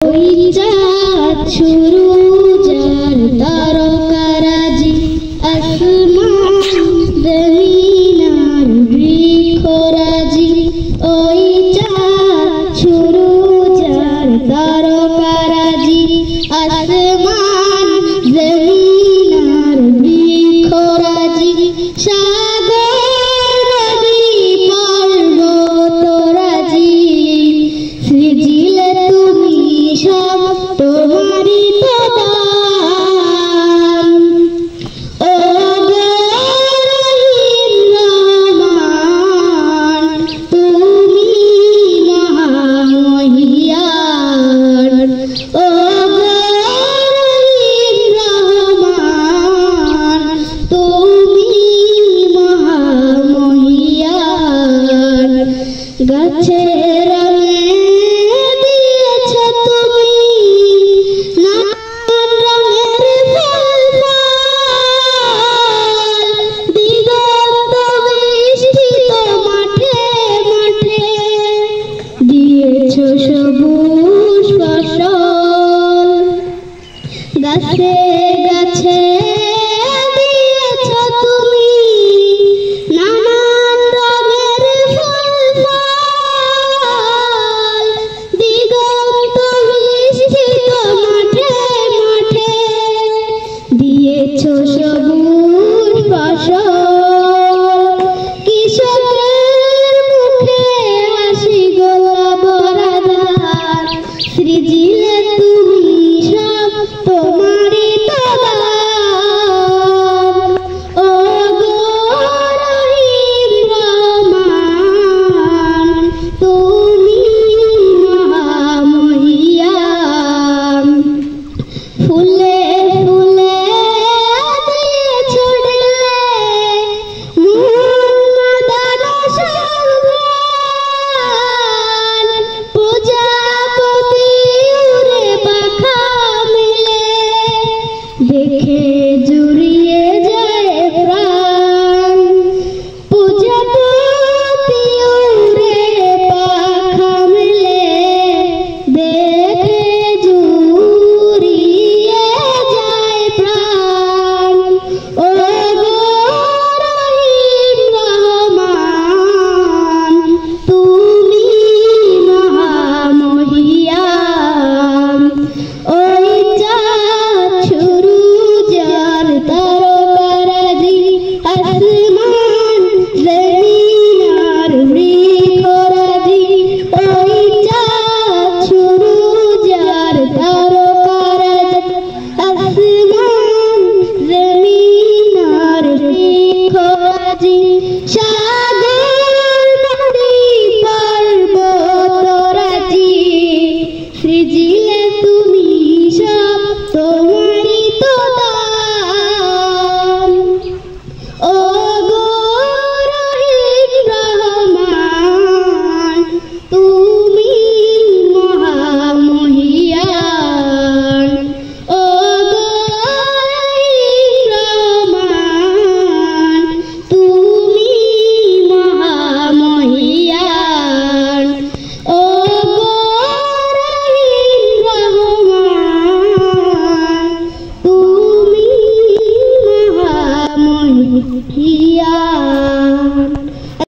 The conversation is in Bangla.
ওই চাঁদ শুরু যার তারকারাজি আসমান জমিন আর বৃক্ষরাজি ওই চাঁদ শুরু যার তারকারাজি আসমান জমিন আর বৃক্ষরাজি সাগর নদী পর্বতরাজি সৃজিলে তুমি সব তোমারই তো দান ও রহিম রহমান তুমি মহামহিয়ান ও রহিম রহমান তুমি মহামহিয়ান গাছের রঙে দিয়েছ তুমি নানান রঙের ফল দিগন্ত বিস্তৃত মাঠে মাঠে দিয়েছ সবুজ ফসল গাছে